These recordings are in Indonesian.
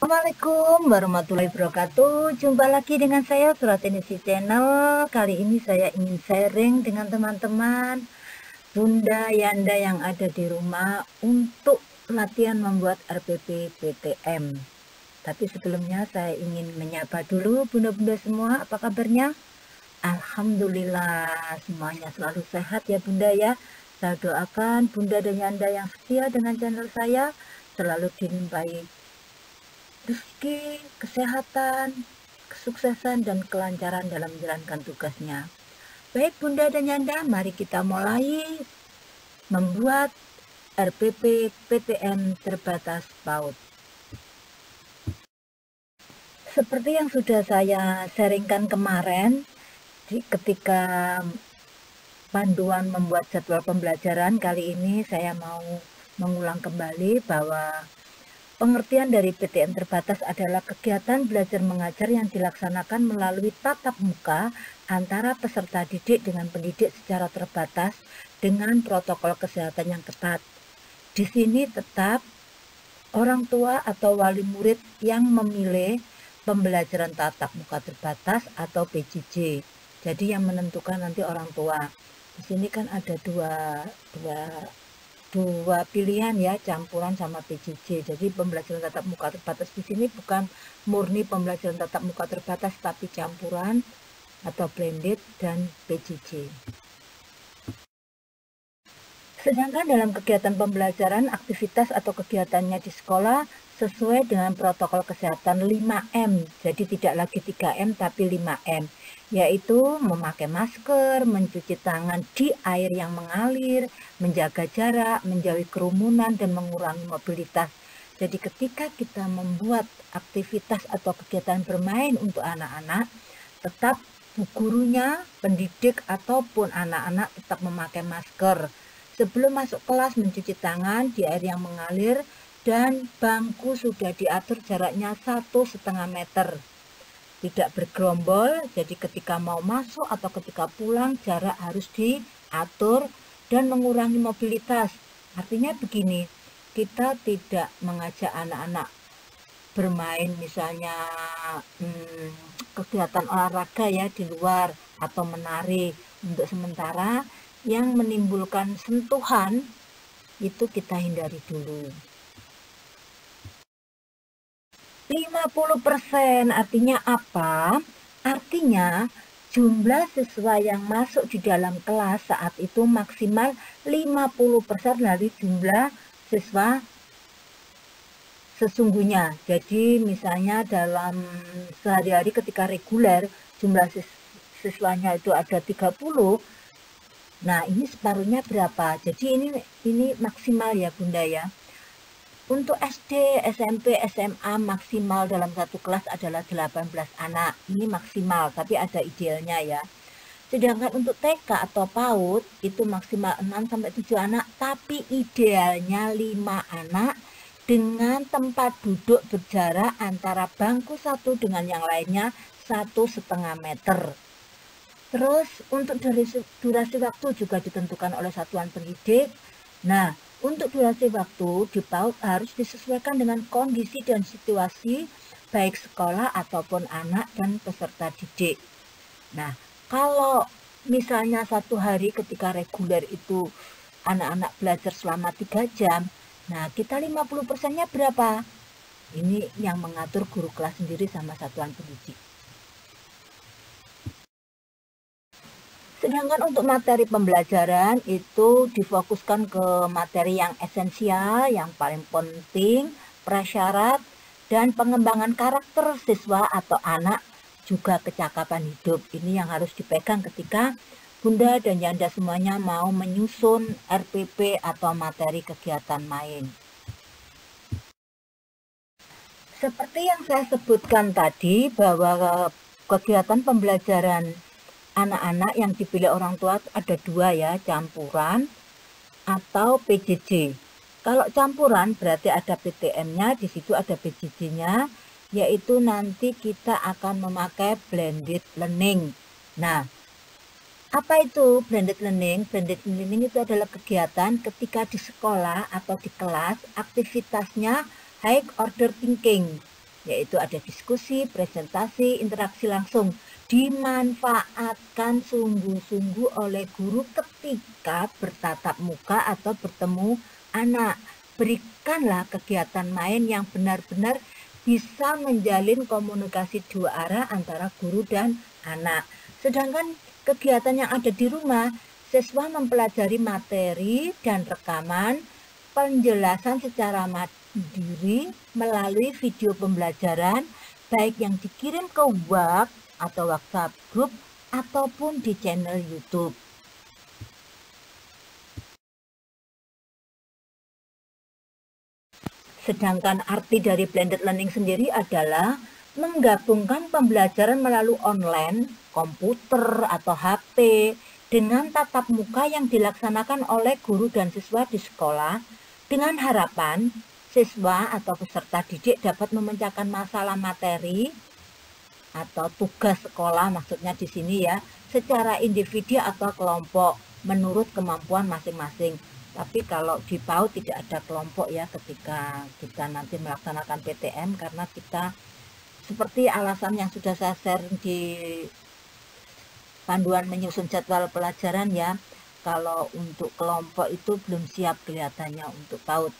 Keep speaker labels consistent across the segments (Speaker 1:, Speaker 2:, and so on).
Speaker 1: Assalamualaikum warahmatullahi wabarakatuh. Jumpa lagi dengan saya Suratinisi Channel. Kali ini saya ingin sharing dengan teman-teman Bunda Yanda yang ada di rumah untuk latihan membuat RPP PTM. Tapi sebelumnya saya ingin menyapa dulu bunda-bunda semua, apa kabarnya? Alhamdulillah semuanya selalu sehat ya bunda ya. Saya doakan bunda dan Yanda yang setia dengan channel saya selalu dilimpahi rezeki, kesehatan, kesuksesan, dan kelancaran dalam menjalankan tugasnya. Baik Bunda dan Yanda, mari kita mulai membuat RPP PTM terbatas PAUD. Seperti yang sudah saya sharingkan kemarin, ketika panduan membuat jadwal pembelajaran, kali ini saya mau mengulang kembali bahwa pengertian dari PTM terbatas adalah kegiatan belajar mengajar yang dilaksanakan melalui tatap muka antara peserta didik dengan pendidik secara terbatas dengan protokol kesehatan yang ketat. Di sini tetap orang tua atau wali murid yang memilih pembelajaran tatap muka terbatas atau PJJ. Jadi yang menentukan nanti orang tua. Di sini kan ada dua pilihan ya, campuran sama PJJ. Jadi pembelajaran tatap muka terbatas di sini bukan murni pembelajaran tatap muka terbatas, tapi campuran atau blended dan PJJ. Sedangkan dalam kegiatan pembelajaran, aktivitas atau kegiatannya di sekolah sesuai dengan protokol kesehatan 5M. Jadi tidak lagi 3M tapi 5M, yaitu memakai masker, mencuci tangan di air yang mengalir, menjaga jarak, menjauhi kerumunan, dan mengurangi mobilitas. Jadi ketika kita membuat aktivitas atau kegiatan bermain untuk anak-anak, tetap gurunya, pendidik, ataupun anak-anak tetap memakai masker. Sebelum masuk kelas mencuci tangan di air yang mengalir, dan bangku sudah diatur jaraknya 1,5 meter. Tidak bergerombol, jadi ketika mau masuk atau ketika pulang jarak harus diatur dan mengurangi mobilitas. Artinya begini, kita tidak mengajak anak-anak bermain misalnya kegiatan olahraga ya di luar atau menari. Untuk sementara yang menimbulkan sentuhan itu kita hindari dulu. 50% artinya apa? Artinya jumlah siswa yang masuk di dalam kelas saat itu maksimal 50% dari jumlah siswa sesungguhnya. Jadi misalnya dalam sehari-hari ketika reguler jumlah siswanya itu ada 30. Nah, ini separuhnya berapa? Jadi ini maksimal ya Bunda ya. Untuk SD, SMP, SMA maksimal dalam satu kelas adalah 18 anak. Ini maksimal, tapi ada idealnya ya. Sedangkan untuk TK atau PAUD itu maksimal 6-7 anak, tapi idealnya 5 anak dengan tempat duduk berjarak antara bangku satu dengan yang lainnya 1,5 meter. Terus untuk durasi waktu juga ditentukan oleh satuan pendidik. Nah, untuk durasi waktu di PAUD harus disesuaikan dengan kondisi dan situasi baik sekolah ataupun anak dan peserta didik. Nah, kalau misalnya satu hari ketika reguler itu anak-anak belajar selama 3 jam, nah kita 50%-nya berapa? Ini yang mengatur guru kelas sendiri sama satuan pendidik. Sedangkan untuk materi pembelajaran itu difokuskan ke materi yang esensial, yang paling penting, prasyarat, dan pengembangan karakter siswa atau anak, juga kecakapan hidup. Ini yang harus dipegang ketika Bunda dan Yanda semuanya mau menyusun RPP atau materi kegiatan main. Seperti yang saya sebutkan tadi bahwa kegiatan pembelajaran anak-anak yang dipilih orang tua ada 2 ya, campuran atau PJJ. Kalau campuran berarti ada PTM-nya, di situ ada PJJ-nya, yaitu nanti kita akan memakai blended learning. Nah, apa itu blended learning? Blended learning itu adalah kegiatan ketika di sekolah atau di kelas aktivitasnya high order thinking. yaitu ada diskusi, presentasi, interaksi langsung. Dimanfaatkan sungguh-sungguh oleh guru ketika bertatap muka atau bertemu anak. Berikanlah kegiatan main yang benar-benar bisa menjalin komunikasi dua arah antara guru dan anak. Sedangkan kegiatan yang ada di rumah, siswa mempelajari materi dan rekaman penjelasan secara mandiri melalui video pembelajaran, baik yang dikirim ke WhatsApp atau WhatsApp Group ataupun di channel YouTube. Sedangkan arti dari blended learning sendiri adalah menggabungkan pembelajaran melalui online, komputer atau HP dengan tatap muka yang dilaksanakan oleh guru dan siswa di sekolah dengan harapan siswa atau peserta didik dapat memecahkan masalah materi atau tugas sekolah maksudnya di sini ya, secara individu atau kelompok menurut kemampuan masing-masing. Tapi kalau di PAUD tidak ada kelompok ya ketika kita nanti melaksanakan PTM, karena kita seperti alasan yang sudah saya share di panduan menyusun jadwal pelajaran ya, kalau untuk kelompok itu belum siap kelihatannya untuk PAUD.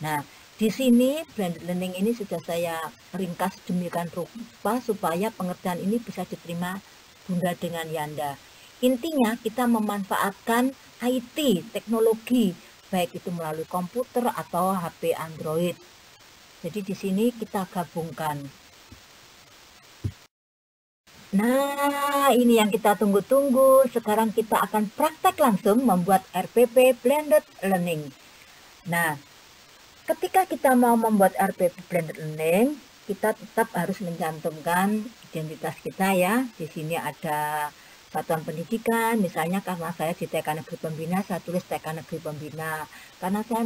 Speaker 1: Nah, di sini blended learning ini sudah saya ringkas demikian rupa supaya pengertian ini bisa diterima Bunda dengan Yanda. Intinya kita memanfaatkan IT, teknologi, baik itu melalui komputer atau HP Android. Jadi di sini kita gabungkan. Nah, ini yang kita tunggu-tunggu. Sekarang kita akan praktek langsung membuat RPP Blended Learning. Nah, ketika kita mau membuat RPP Blended Learning, kita tetap harus mencantumkan identitas kita ya. Di sini ada satuan pendidikan, misalnya karena saya di TK Negeri Pembina, saya tulis TK Negeri Pembina. Karena saya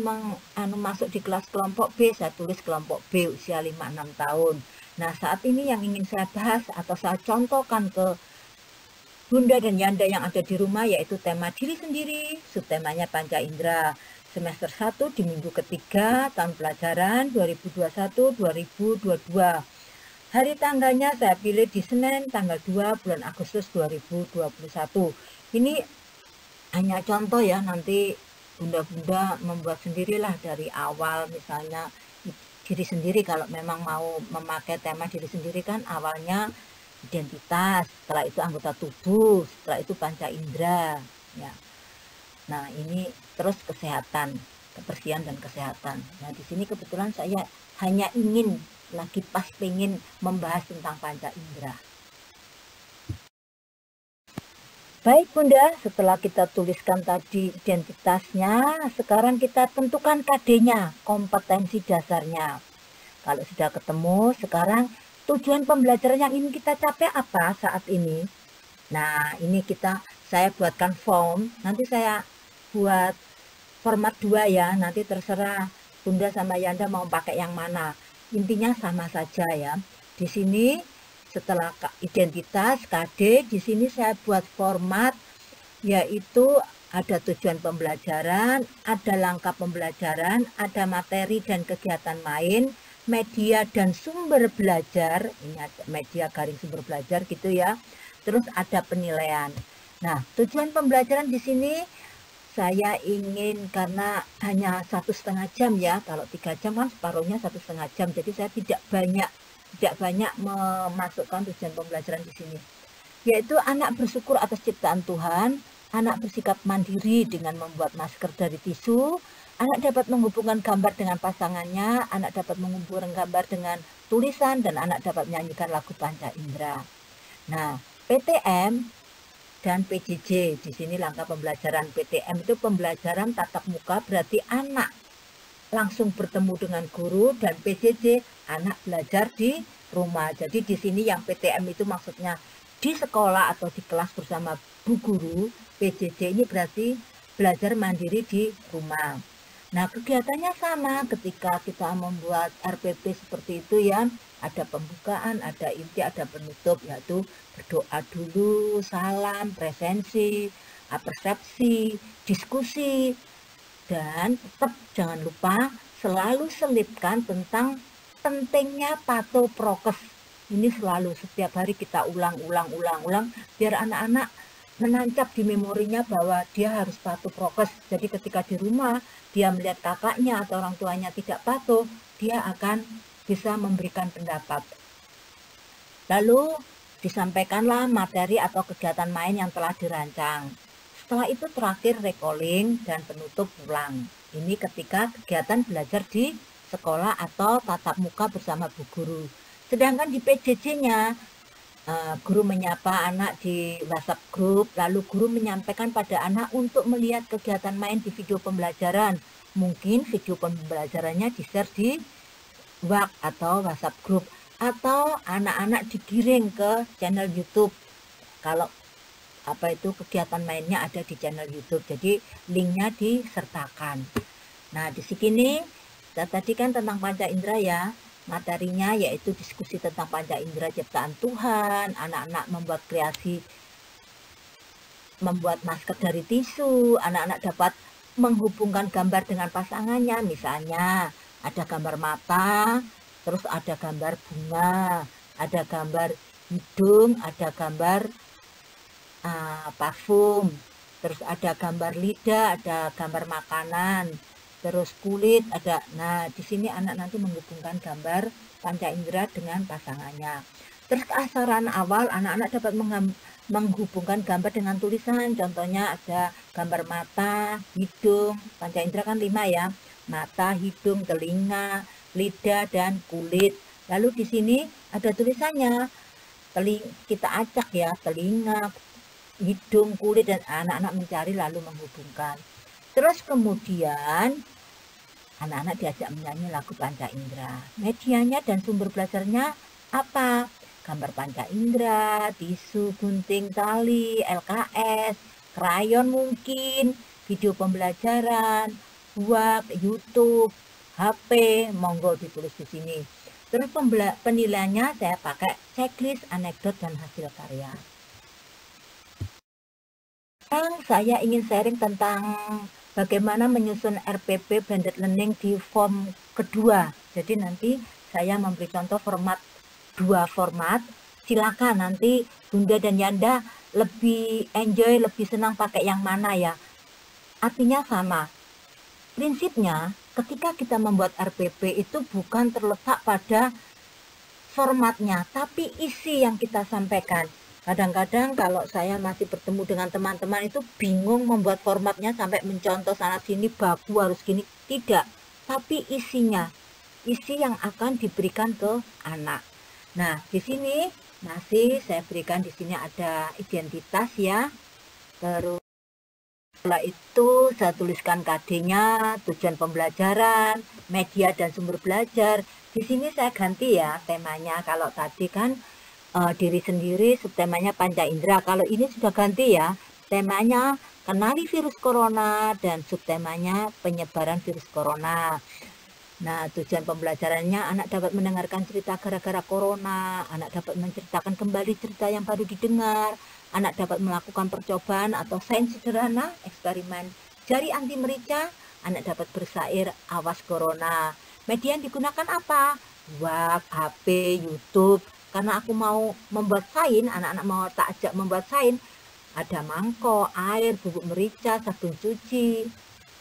Speaker 1: masuk di kelas kelompok B, saya tulis kelompok B usia 5-6 tahun. Nah, saat ini yang ingin saya bahas atau saya contohkan ke Bunda dan Yanda yang ada di rumah yaitu tema diri sendiri, subtemanya Panca Indera. Semester 1 di minggu ketiga tahun pelajaran 2021-2022. Hari tanggalnya saya pilih di Senin tanggal 2 bulan Agustus 2021. Ini hanya contoh ya, nanti bunda-bunda membuat sendirilah dari awal, misalnya diri sendiri. Kalau memang mau memakai tema diri sendiri kan awalnya identitas, setelah itu anggota tubuh, setelah itu panca indera ya. Nah, ini terus kesehatan, kebersihan dan kesehatan. Nah, di sini kebetulan saya hanya ingin lagi pas pengen membahas tentang panca indera. Baik Bunda, setelah kita tuliskan tadi identitasnya, sekarang kita tentukan KD-nya, kompetensi dasarnya. Kalau sudah ketemu, sekarang tujuan pembelajaran yang ingin kita capai apa saat ini? Nah, ini saya buatkan form, nanti saya buat format 2 ya, nanti terserah Bunda sama Yanda mau pakai yang mana. Intinya sama saja ya. Di sini setelah identitas KD, di sini saya buat format yaitu ada tujuan pembelajaran, ada langkah pembelajaran, ada materi dan kegiatan main, media dan sumber belajar, ini ada media garing sumber belajar gitu ya. Terus ada penilaian. Nah, tujuan pembelajaran di sini saya ingin karena hanya 1,5 jam ya, kalau 3 jam kan separuhnya 1,5 jam, jadi saya tidak banyak memasukkan tujuan pembelajaran di sini. Yaitu anak bersyukur atas ciptaan Tuhan, anak bersikap mandiri dengan membuat masker dari tisu, anak dapat menghubungkan gambar dengan pasangannya, anak dapat mengumpulkan gambar dengan tulisan, dan anak dapat menyanyikan lagu Panca Indera. Nah, PTM dan PJJ, di sini langkah pembelajaran. PTM itu pembelajaran tatap muka, berarti anak langsung bertemu dengan guru, dan PJJ anak belajar di rumah. Jadi di sini yang PTM itu maksudnya di sekolah atau di kelas bersama bu guru. PJJ ini berarti belajar mandiri di rumah. Nah, kegiatannya sama ketika kita membuat RPP seperti itu ya. Ada pembukaan, ada inti, ada penutup, yaitu berdoa dulu, salam, presensi, persepsi, diskusi, dan tetap jangan lupa selalu selipkan tentang pentingnya patuh prokes. Ini selalu setiap hari kita ulang biar anak-anak menancap di memorinya bahwa dia harus patuh prokes. Jadi ketika di rumah dia melihat kakaknya atau orang tuanya tidak patuh, dia akan bisa memberikan pendapat. Lalu disampaikanlah materi atau kegiatan main yang telah dirancang. Setelah itu terakhir recalling dan penutup pulang. Ini ketika kegiatan belajar di sekolah atau tatap muka bersama bu guru. Sedangkan di PJJ-nya, guru menyapa anak di WhatsApp group, lalu guru menyampaikan pada anak untuk melihat kegiatan main di video pembelajaran. Mungkin video pembelajarannya di-share di WhatsApp atau WhatsApp group, atau anak-anak digiring ke channel YouTube. Kalau kegiatan mainnya ada di channel YouTube, jadi linknya disertakan. Nah, di sini tadi kan tentang panca indera ya, materinya yaitu diskusi tentang panca indera ciptaan Tuhan. Anak-anak membuat kreasi, membuat masker dari tisu. Anak-anak dapat menghubungkan gambar dengan pasangannya, misalnya ada gambar mata, terus ada gambar bunga, ada gambar hidung, ada gambar parfum, terus ada gambar lidah, ada gambar makanan, terus kulit ada. Nah, di sini anak nanti menghubungkan gambar panca indera dengan pasangannya. Terus keasaran awal anak-anak dapat menghubungkan gambar dengan tulisan. Contohnya ada gambar mata, hidung, panca indera kan 5 ya. Mata, hidung, telinga, lidah, dan kulit. Lalu di sini ada tulisannya. Kita acak ya, telinga, hidung, kulit, dan anak-anak mencari lalu menghubungkan. Terus kemudian anak-anak diajak menyanyi lagu panca indera. Medianya dan sumber belajarnya apa? Gambar panca indera, tisu, gunting, tali, LKS, krayon mungkin, video pembelajaran, WhatsApp, YouTube, HP, monggo ditulis di sini. Terus penilaiannya saya pakai checklist, anekdot, dan hasil karya. Sekarang saya ingin sharing tentang bagaimana menyusun RPP Blended Learning di form kedua. Jadi nanti saya memberi contoh format, 2 format. Silakan nanti Bunda dan Yanda lebih enjoy, lebih senang pakai yang mana ya. Artinya sama. Prinsipnya ketika kita membuat RPP itu bukan terletak pada formatnya, tapi isi yang kita sampaikan. Kadang-kadang kalau saya masih bertemu dengan teman-teman itu bingung membuat formatnya sampai mencontoh sana sini, baku harus gini. Tidak, tapi isinya, isi yang akan diberikan ke anak. Nah, di sini masih saya berikan, di sini ada identitas ya. Terus setelah itu saya tuliskan KD-nya, tujuan pembelajaran, media dan sumber belajar. Di sini saya ganti ya temanya. Kalau tadi kan diri sendiri, subtemanya panca indera. Kalau ini sudah ganti ya, temanya kenali virus corona dan subtemanya penyebaran virus corona. Nah, tujuan pembelajarannya anak dapat mendengarkan cerita gara-gara corona, anak dapat menceritakan kembali cerita yang baru didengar, anak dapat melakukan percobaan atau sains sederhana, eksperimen jari anti merica, anak dapat bersair awas corona. Media yang digunakan apa? Web, HP, YouTube. Karena aku mau membuat sains, anak-anak mau tak ajak membuat sains, ada mangkok, air, bubuk merica, sabun cuci,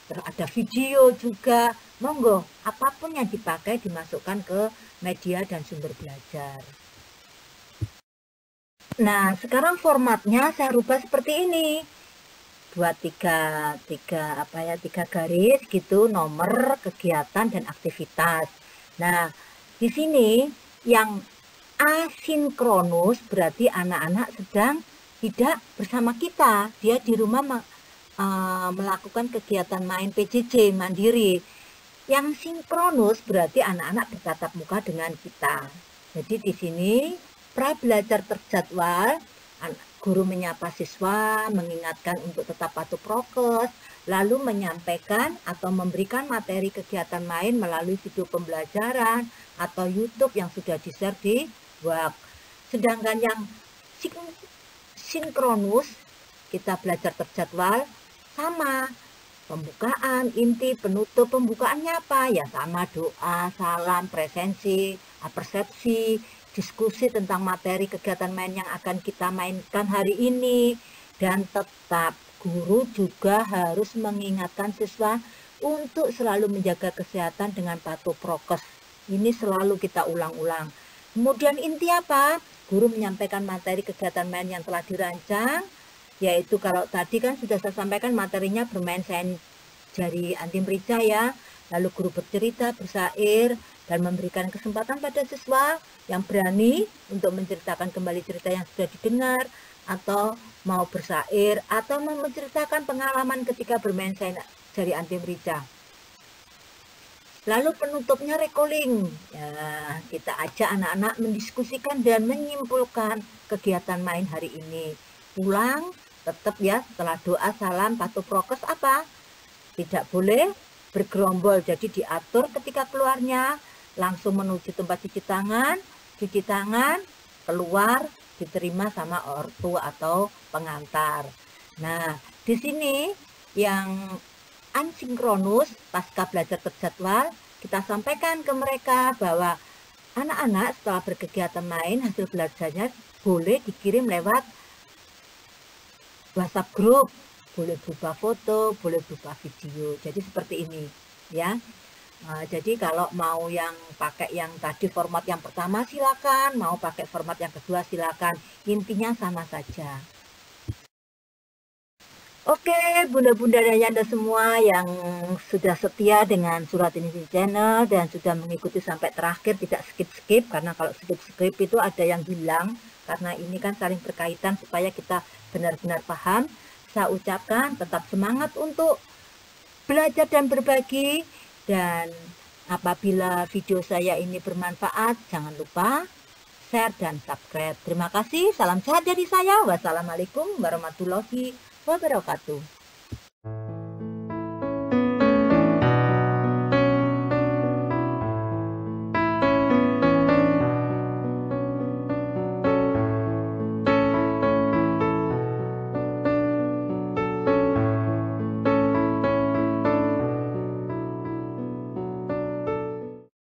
Speaker 1: terus ada video juga. Monggo, apapun yang dipakai dimasukkan ke media dan sumber belajar. Nah, sekarang formatnya saya rubah seperti ini. 3 garis gitu, nomor, kegiatan, dan aktivitas. Nah, di sini yang asinkronus berarti anak-anak sedang tidak bersama kita, dia di rumah melakukan kegiatan main PJJ mandiri. Yang sinkronus berarti anak-anak bertatap muka dengan kita. Jadi di sini pra belajar terjadwal, guru menyapa siswa, mengingatkan untuk tetap patuh prokes, lalu menyampaikan atau memberikan materi kegiatan main melalui video pembelajaran atau YouTube yang sudah di-share di WhatsApp. Sedangkan yang sinkronus, kita belajar terjadwal, sama. pembukaan, inti, penutup. Pembukaannya apa? Ya sama doa, salam, presensi, persepsi, diskusi tentang materi kegiatan main yang akan kita mainkan hari ini. Dan tetap guru juga harus mengingatkan siswa untuk selalu menjaga kesehatan dengan patuh prokes. Ini selalu kita ulang-ulang. Kemudian inti apa? Guru menyampaikan materi kegiatan main yang telah dirancang, yaitu kalau tadi kan sudah saya sampaikan materinya bermain sains jari anti merica ya. Lalu guru bercerita, bersair, dan memberikan kesempatan pada siswa yang berani untuk menceritakan kembali cerita yang sudah didengar, atau mau bersair, atau menceritakan pengalaman ketika bermain sains jari anti merica. Lalu penutupnya recalling. Ya, kita ajak anak-anak mendiskusikan dan menyimpulkan kegiatan main hari ini. Pulang, tetap ya, setelah doa, salam, patuh prokes apa? Tidak boleh bergerombol, jadi diatur ketika keluarnya, langsung menuju tempat cuci tangan, keluar, diterima sama ortu atau pengantar. Nah, di sini yang asinkronus, pasca belajar terjadwal, kita sampaikan ke mereka bahwa anak-anak setelah berkegiatan main, hasil belajarnya boleh dikirim lewat WhatsApp grup, boleh berupa foto, boleh berupa video. Jadi seperti ini ya. Nah, jadi kalau mau yang pakai yang tadi format yang pertama silakan, mau pakai format yang kedua silakan. Intinya sama saja. Oke, bunda-bunda dan yanda semua yang sudah setia dengan Surat Ini Channel dan sudah mengikuti sampai terakhir, tidak skip-skip, karena kalau skip-skip itu ada yang hilang, karena ini kan saling berkaitan supaya kita benar-benar paham. Saya ucapkan tetap semangat untuk belajar dan berbagi, dan apabila video saya ini bermanfaat, jangan lupa share dan subscribe. Terima kasih, salam sehat dari saya. Wassalamualaikum warahmatullahi wabarakatuh.